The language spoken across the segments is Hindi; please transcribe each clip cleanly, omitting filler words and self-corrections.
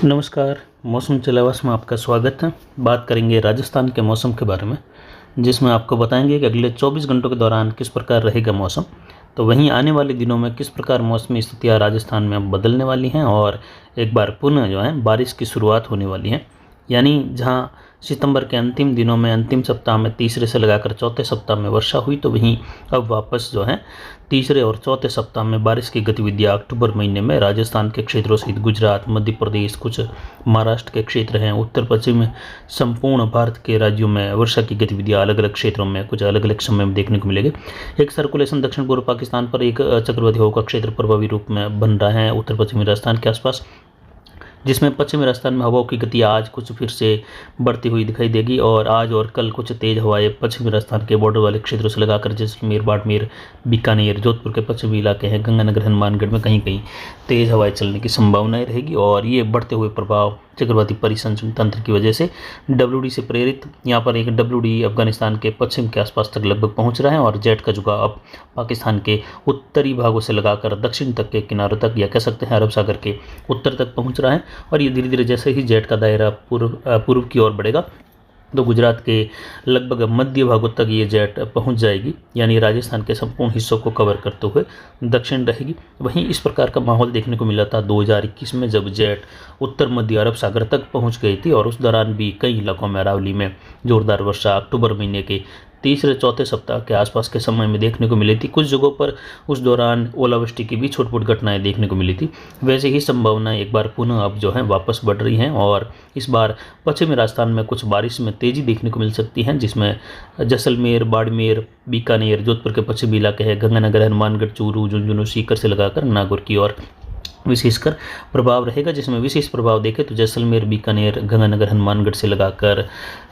नमस्कार। मौसम चलावास में आपका स्वागत है। बात करेंगे राजस्थान के मौसम के बारे में, जिसमें आपको बताएंगे कि अगले 24 घंटों के दौरान किस प्रकार रहेगा मौसम। तो वहीं आने वाले दिनों में किस प्रकार मौसमी स्थितियाँ राजस्थान में अब बदलने वाली हैं और एक बार पुनः जो है बारिश की शुरुआत होने वाली है। यानी जहां सितंबर के अंतिम दिनों में अंतिम सप्ताह में तीसरे से लगाकर चौथे सप्ताह में वर्षा हुई, तो वहीं अब वापस जो है तीसरे और चौथे सप्ताह में बारिश की गतिविधियां अक्टूबर महीने में राजस्थान के क्षेत्रों सहित गुजरात, मध्य प्रदेश, कुछ महाराष्ट्र के क्षेत्र हैं, उत्तर पश्चिम में संपूर्ण भारत के राज्यों में वर्षा की गतिविधियां अलग अलग क्षेत्रों में कुछ अलग अलग समय में देखने को मिलेगी। एक सर्कुलेशन दक्षिण पूर्व पाकिस्तान पर एक चक्रवाती हवा का क्षेत्र प्रभावी रूप में बन रहा है उत्तर पश्चिमी राजस्थान के आसपास, जिसमें पश्चिमी राजस्थान में हवाओं की गति आज कुछ फिर से बढ़ती हुई दिखाई देगी और आज और कल कुछ तेज हवाएं पश्चिमी राजस्थान के बॉर्डर वाले क्षेत्रों से लगाकर जैसलमेर, बाड़मेर, बीकानेर, जोधपुर के पश्चिमी इलाके हैं, गंगानगर, हनुमानगढ़ में कहीं कहीं तेज हवाएं चलने की संभावनाएं रहेगी। और ये बढ़ते हुए प्रभाव चक्रवाती परिसंचरण तंत्र की वजह से WD से प्रेरित यहाँ पर एक WD अफगानिस्तान के पश्चिम के आसपास तक लगभग पहुँच रहा है और जेट का झुकाव अब पाकिस्तान के उत्तरी भागों से लगाकर दक्षिण तक के किनारों तक, या कह सकते हैं अरब सागर के उत्तर तक पहुँच रहा है। और ये धीरे धीरे जैसे ही जेट का दायरा पूर्व की ओर बढ़ेगा तो गुजरात के लगभग मध्य भागों तक ये जेट पहुंच जाएगी, यानी राजस्थान के संपूर्ण हिस्सों को कवर करते हुए दक्षिण रहेगी। वहीं इस प्रकार का माहौल देखने को मिला था 2021 में, जब जेट उत्तर मध्य अरब सागर तक पहुंच गई थी और उस दौरान भी कई इलाकों में अरावली में जोरदार वर्षा अक्टूबर महीने के तीसरे चौथे सप्ताह के आसपास के समय में देखने को मिली थी। कुछ जगहों पर उस दौरान ओलावृष्टि की भी छोटी मोटी घटनाएं देखने को मिली थी। वैसे ही संभावनाएं एक बार पुनः अब जो है वापस बढ़ रही हैं और इस बार पश्चिमी राजस्थान में कुछ बारिश में तेजी देखने को मिल सकती है, जिसमें जैसलमेर, बाड़मेर, बीकानेर, जोधपुर के पश्चिमी इलाके हैं, गंगानगर, हनुमानगढ़, चूरू, झुंझुनू, सीकर से लगाकर नागौर की ओर विशेषकर प्रभाव रहेगा। जिसमें विशेष प्रभाव देखें तो जैसलमेर, बीकानेर, गंगानगर, हनुमानगढ़ से लगाकर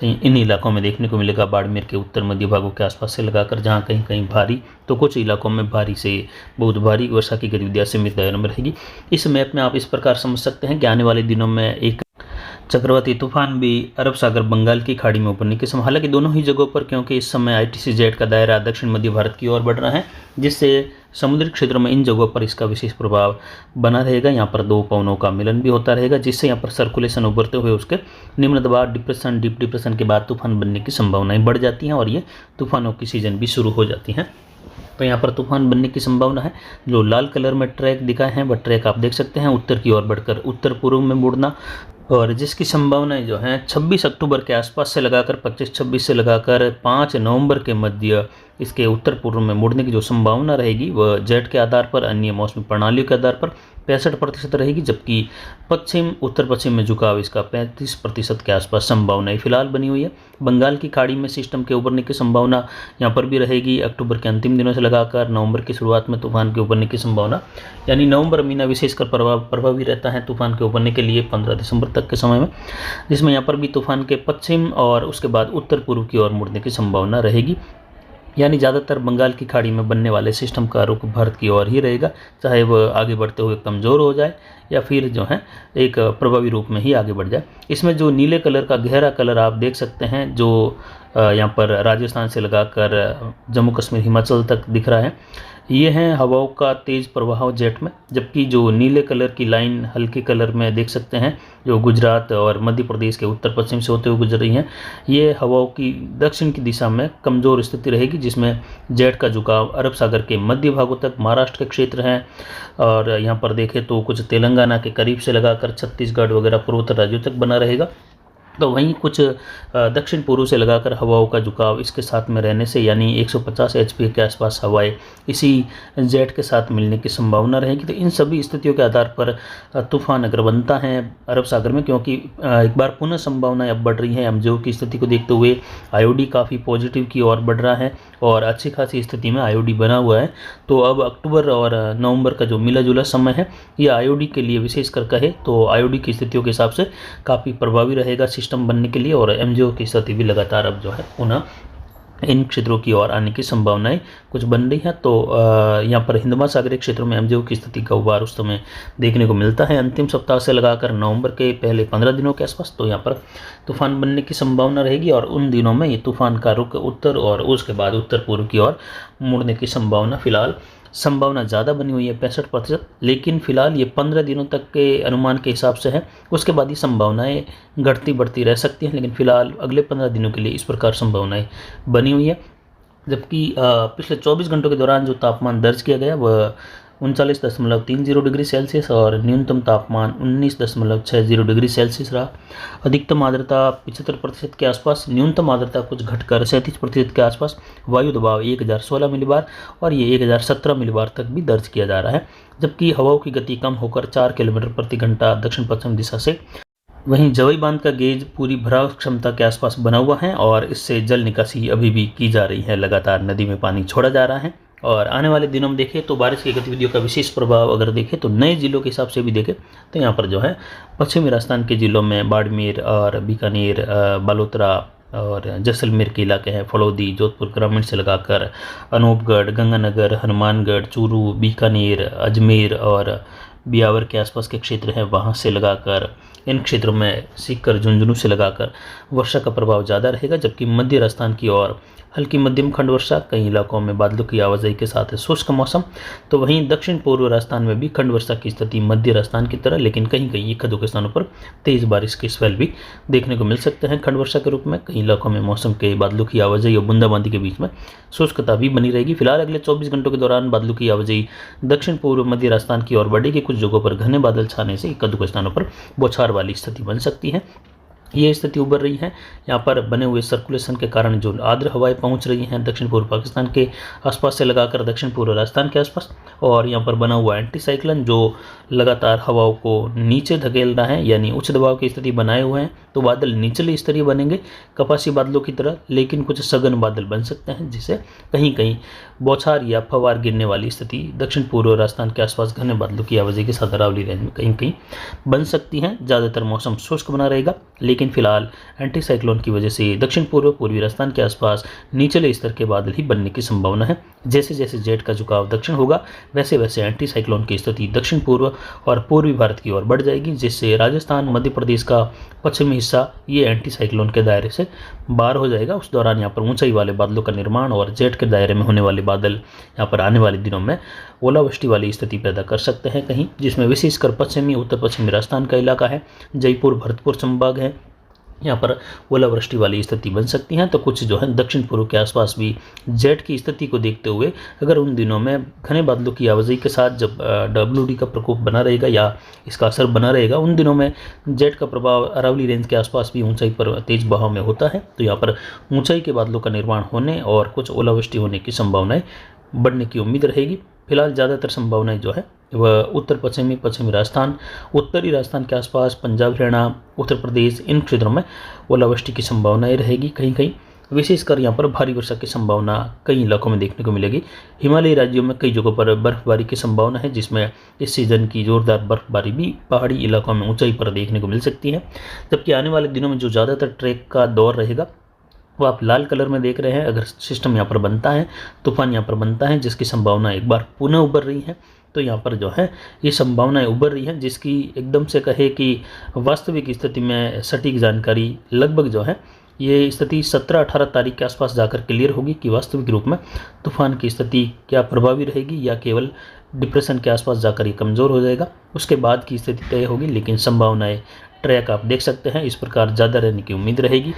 इन इलाकों में देखने को मिलेगा। बाड़मेर के उत्तर मध्य भागों के आसपास से लगाकर जहां कहीं कहीं भारी तो कुछ इलाकों में भारी से बहुत भारी वर्षा की गतिविधियां सीमित दायरे में रहेगी। इस मैप में आप इस प्रकार समझ सकते हैं कि आने वाले दिनों में एक चक्रवाती तूफान भी अरब सागर, बंगाल की खाड़ी में उभरने की संभावना, हालांकि दोनों ही जगहों पर, क्योंकि इस समय ITC जेट का दायरा दक्षिण मध्य भारत की ओर बढ़ रहा है, जिससे समुद्री क्षेत्रों में इन जगहों पर इसका विशेष प्रभाव बना रहेगा। यहाँ पर दो पवनों का मिलन भी होता रहेगा, जिससे यहाँ पर सर्कुलेशन उभरते हुए उसके निम्न दबाव, डिप्रेशन, डीप डिप्रेशन के बाद तूफान बनने की संभावनाएं बढ़ जाती हैं और ये तूफानों की सीजन भी शुरू हो जाती हैं। तो यहाँ पर तूफान बनने की संभावना है। जो लाल कलर में ट्रैक दिखा है वह ट्रैक आप देख सकते हैं उत्तर की ओर बढ़कर उत्तर पूर्व में मुड़ना, और जिसकी संभावनाएं जो हैं 26 अक्टूबर के आसपास से लगाकर 25-26 से लगाकर 5 नवंबर के मध्य इसके उत्तर पूर्व में मुड़ने की जो संभावना रहेगी वह जेट के आधार पर, अन्य मौसमी प्रणालियों के आधार पर 65% रहेगी, जबकि पश्चिम उत्तर पश्चिम में झुकाव इसका 35% के आसपास संभावनाएं फिलहाल बनी हुई है। बंगाल की खाड़ी में सिस्टम के उभरने की संभावना यहाँ पर भी रहेगी अक्टूबर के अंतिम दिनों से लगाकर नवंबर की शुरुआत में तूफान के उभरने की संभावना, यानी नवंबर महीना विशेषकर प्रभावी रहता है तूफान के उभरने के लिए 15 दिसंबर तक के समय में, जिसमें यहाँ पर भी तूफान के पश्चिम और उसके बाद उत्तर पूर्व की ओर मुड़ने की संभावना रहेगी। यानी ज़्यादातर बंगाल की खाड़ी में बनने वाले सिस्टम का रुख भारत की ओर ही रहेगा, चाहे वह आगे बढ़ते हुए कमज़ोर हो जाए या फिर जो है एक प्रभावी रूप में ही आगे बढ़ जाए। इसमें जो नीले कलर का गहरा कलर आप देख सकते हैं, जो यहाँ पर राजस्थान से लगाकर जम्मू कश्मीर, हिमाचल तक दिख रहा है, ये हैं हवाओं का तेज़ प्रवाह जेट में। जबकि जो नीले कलर की लाइन हल्के कलर में देख सकते हैं, जो गुजरात और मध्य प्रदेश के उत्तर पश्चिम से होते हुए गुजर रही हैं, ये हवाओं की दक्षिण की दिशा में कमज़ोर स्थिति रहेगी, जिसमें जेट का झुकाव अरब सागर के मध्य भागों तक, महाराष्ट्र के क्षेत्र हैं और यहाँ पर देखें तो कुछ तेलंगाना के करीब से लगाकर छत्तीसगढ़ वगैरह पूर्वोत्तर राज्यों तक बना रहेगा। तो वहीं कुछ दक्षिण पूर्व से लगाकर हवाओं का झुकाव इसके साथ में रहने से, यानी 150 HP के आसपास हवाएं इसी जेट के साथ मिलने की संभावना रहेगी। तो इन सभी स्थितियों के आधार पर तूफान अगर बनता है अरब सागर में, क्योंकि एक बार पुनः संभावनाएं अब बढ़ रही हैं एमजेओ की स्थिति को देखते हुए, IOD काफ़ी पॉजिटिव की ओर बढ़ रहा है और अच्छी खासी स्थिति में IOD बना हुआ है। तो अब अक्टूबर और नवंबर का जो मिला जुला समय है, ये IOD के लिए विशेषकर कहे तो IOD की स्थितियों के हिसाब से काफ़ी प्रभावी रहेगा सिस्टम बनने के लिए, और एमजेओ की स्थिति भी लगातार अब जो है पुनः इन क्षेत्रों की ओर आने की संभावनाएं कुछ बन रही है। तो यहाँ पर हिंद महासागरीय क्षेत्रों में एमजेओ की स्थिति का उभार उस समय देखने को मिलता है अंतिम सप्ताह से लगाकर नवंबर के पहले 15 दिनों के आसपास। तो यहाँ पर तूफान बनने की संभावना रहेगी और उन दिनों में ये तूफान का रुख उत्तर और उसके बाद उत्तर पूर्व की ओर मुड़ने की संभावना फिलहाल संभावना ज़्यादा बनी हुई है 65%, लेकिन फिलहाल ये 15 दिनों तक के अनुमान के हिसाब से है। उसके बाद ये संभावनाएं घटती बढ़ती रह सकती हैं, लेकिन फिलहाल अगले 15 दिनों के लिए इस प्रकार संभावनाएं बनी हुई है। जबकि पिछले 24 घंटों के दौरान जो तापमान दर्ज किया गया वह 39.30 डिग्री सेल्सियस और न्यूनतम तापमान 19.60 डिग्री सेल्सियस रहा। अधिकतम आर्द्रता 75% के आसपास, न्यूनतम आर्द्रता कुछ घटकर 37% के आसपास, वायु दबाव 1016 मिलीबार और ये 1017 मिलीबार तक भी दर्ज किया जा रहा है। जबकि हवाओं की गति कम होकर 4 किलोमीटर प्रति घंटा दक्षिण पश्चिम दिशा से। वहीं जवई बांध का गेज पूरी भराव क्षमता के आसपास बना हुआ है और इससे जल निकासी अभी भी की जा रही है। लगातार नदी में पानी छोड़ा जा रहा है और आने वाले दिनों में देखें तो बारिश की गतिविधियों का विशेष प्रभाव अगर देखें तो नए जिलों के हिसाब से भी देखें तो यहाँ पर जो है पश्चिमी राजस्थान के जिलों में बाड़मेर और बीकानेर, बालोतरा और जैसलमेर के इलाके हैं, फड़ौदी, जोधपुर ग्रामीण से लगाकर अनूपगढ़, गंगानगर, हनुमानगढ़, चूरू, बीकानेर, अजमेर और बियावर के आसपास के क्षेत्र हैं, वहाँ से लगाकर इन क्षेत्रों में सीकर, झुंझुनू से लगाकर वर्षा का प्रभाव ज़्यादा रहेगा। जबकि मध्य राजस्थान की ओर हल्की मध्यम खंड वर्षा, कई इलाकों में बादलों की आवाजाही के साथ है शुष्क मौसम। तो वहीं दक्षिण पूर्व राजस्थान में भी खंड वर्षा की स्थिति मध्य राजस्थान की तरह, लेकिन कहीं कहीं एक दो के स्थानों पर तेज बारिश के स्पेल भी देखने को मिल सकते हैं खंड वर्षा के रूप में। कई इलाकों में मौसम के बादलों की आवाजाही और बूंदाबांदी के बीच में शुष्कता भी बनी रहेगी। फिलहाल अगले 24 घंटों के दौरान बादलों की आवाजाही दक्षिण पूर्व मध्य राजस्थान की ओर बढ़ेगी। कुछ जगहों पर घने बादल छाने से एक दो स्थानों पर बौछार वाली स्थिति बन सकती है। ये स्थिति उभर रही है। यहाँ पर बने हुए सर्कुलेशन के कारण जो आर्द्र हवाएं पहुँच रही हैं दक्षिण पूर्व पाकिस्तान के आसपास से लगाकर दक्षिण पूर्व राजस्थान के आसपास, और यहाँ पर बना हुआ एंटी साइक्लोन जो लगातार हवाओं को नीचे धकेल रहा है, यानी उच्च दबाव की स्थिति बनाए हुए हैं। तो बादल निचले स्तरीय बनेंगे कपासी बादलों की तरह, लेकिन कुछ सघन बादल बन सकते हैं जिससे कहीं कहीं बौछार या फवार गिरने वाली स्थिति दक्षिण पूर्व राजस्थान के आसपास घने बादलों की आवाजाही के साथ अरावली रेंज में कहीं कहीं बन सकती हैं। ज़्यादातर मौसम शुष्क बना रहेगा, लेकिन फिलहाल एंटी साइक्लोन की वजह से दक्षिण पूर्व पूर्वी राजस्थान के आसपास निचले स्तर के बादल ही बनने की संभावना है। जैसे जैसे जेट का झुकाव दक्षिण होगा वैसे वैसे एंटी साइक्लोन की स्थिति दक्षिण पूर्व और पूर्वी भारत की ओर बढ़ जाएगी, जिससे राजस्थान, मध्य प्रदेश का पश्चिमी हिस्सा ये एंटी साइक्लोन के दायरे से बाहर हो जाएगा। उस दौरान यहाँ पर ऊंचाई वाले बादलों का निर्माण और जेट के दायरे में होने वाले बादल यहाँ पर आने वाले दिनों में ओलावृष्टि वाली स्थिति पैदा कर सकते हैं कहीं, जिसमें विशेषकर पश्चिमी उत्तर पश्चिमी राजस्थान का इलाका है, जयपुर, भरतपुर संभाग है, यहाँ पर ओलावृष्टि वाली स्थिति बन सकती है। तो कुछ जो है दक्षिण पूर्व के आसपास भी जेट की स्थिति को देखते हुए अगर उन दिनों में घने बादलों की आवाजाही के साथ जब WD का प्रकोप बना रहेगा या इसका असर बना रहेगा, उन दिनों में जेट का प्रभाव अरावली रेंज के आसपास भी ऊंचाई पर तेज बहाव में होता है। तो यहाँ पर ऊंचाई के बादलों का निर्माण होने और कुछ ओलावृष्टि होने की संभावनाएं बढ़ने की उम्मीद रहेगी। फिलहाल ज़्यादातर संभावनाएं जो है वह उत्तर पश्चिमी राजस्थान, उत्तरी राजस्थान के आसपास, पंजाब, हरियाणा, उत्तर प्रदेश, इन क्षेत्रों में ओलावृष्टि की संभावनाएं रहेगी। कहीं कहीं विशेषकर यहाँ पर भारी वर्षा की संभावना कई इलाकों में देखने को मिलेगी। हिमालयी राज्यों में कई जगहों पर बर्फबारी की संभावना है, जिसमें इस सीजन की जोरदार बर्फबारी भी पहाड़ी इलाकों में ऊंचाई पर देखने को मिल सकती है। जबकि आने वाले दिनों में जो ज़्यादातर ट्रैक का दौर रहेगा वो आप लाल कलर में देख रहे हैं। अगर सिस्टम यहाँ पर बनता है, तूफान यहाँ पर बनता है, जिसकी संभावना एक बार पुनः उभर रही है। तो यहाँ पर जो है ये संभावनाएं उभर रही हैं, जिसकी एकदम से कहे कि वास्तविक स्थिति में सटीक जानकारी लगभग जो है ये स्थिति 17-18 तारीख के आसपास जाकर क्लियर होगी कि वास्तविक रूप में तूफान की स्थिति क्या प्रभावी रहेगी या केवल डिप्रेशन के आसपास जाकर ये कमज़ोर हो जाएगा। उसके बाद की स्थिति तय होगी, लेकिन संभावनाएं ट्रैक आप देख सकते हैं इस प्रकार ज़्यादा रहने की उम्मीद रहेगी।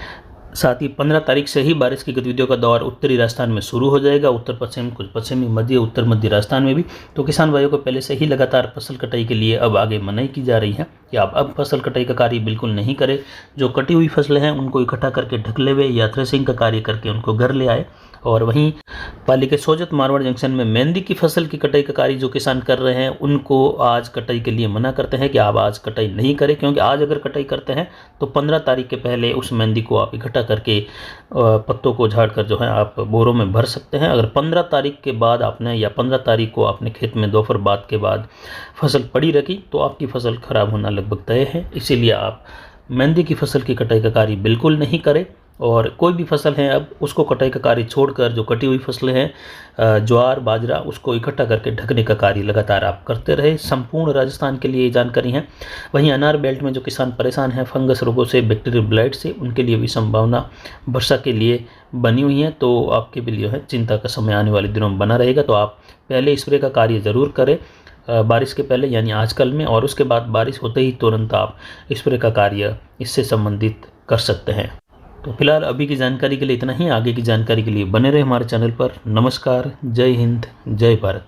साथ ही 15 तारीख से ही बारिश की गतिविधियों का दौर उत्तरी राजस्थान में शुरू हो जाएगा, उत्तर पश्चिम, कुछ पश्चिमी, मध्य, उत्तर मध्य राजस्थान में भी। तो किसान भाइयों को पहले से ही लगातार फसल कटाई के लिए अब आगे मनाही की जा रही है कि आप अब फसल कटाई का कार्य बिल्कुल नहीं करें। जो कटी हुई फसलें हैं उनको इकट्ठा करके ढकले हुए या थ्रेसिंग का कार्य करके उनको घर ले आए। और वहीं पाली के सोजत मारवाड़ जंक्शन में मेहंदी की फसल की कटाई का कार्य जो किसान कर रहे हैं उनको आज कटाई के लिए मना करते हैं कि आप आज कटाई नहीं करें, क्योंकि आज अगर कटाई करते हैं तो 15 तारीख के पहले उस मेहंदी को आप इकट्ठा करके पत्तों को झाड़ कर जो है आप बोरों में भर सकते हैं। अगर 15 तारीख के बाद आपने या 15 तारीख को आपने खेत में दोपहर बाद के बाद फसल पड़ी रखी तो आपकी फसल खराब होना लगभग तय है। इसीलिए आप मेहंदी की फसल की कटाई का कार्य बिल्कुल नहीं करें। और कोई भी फसल है अब उसको कटाई का कार्य छोड़कर जो कटी हुई फसलें हैं ज्वार बाजरा उसको इकट्ठा करके ढकने का कार्य लगातार आप करते रहे। संपूर्ण राजस्थान के लिए ये जानकारी है। वहीं अनार बेल्ट में जो किसान परेशान हैं फंगस रोगों से, बैक्टीरियल ब्लाइट से, उनके लिए भी संभावना वर्षा के लिए बनी हुई है। तो आपके भी जो है चिंता का समय आने वाले दिनों में बना रहेगा। तो आप पहले स्प्रे का कार्य ज़रूर करें बारिश के पहले यानी आजकल में, और उसके बाद बारिश होते ही तुरंत आप स्प्रे का कार्य इससे संबंधित कर सकते हैं। तो फिलहाल अभी की जानकारी के लिए इतना ही। आगे की जानकारी के लिए बने रहे हमारे चैनल पर। नमस्कार, जय हिंद, जय भारत।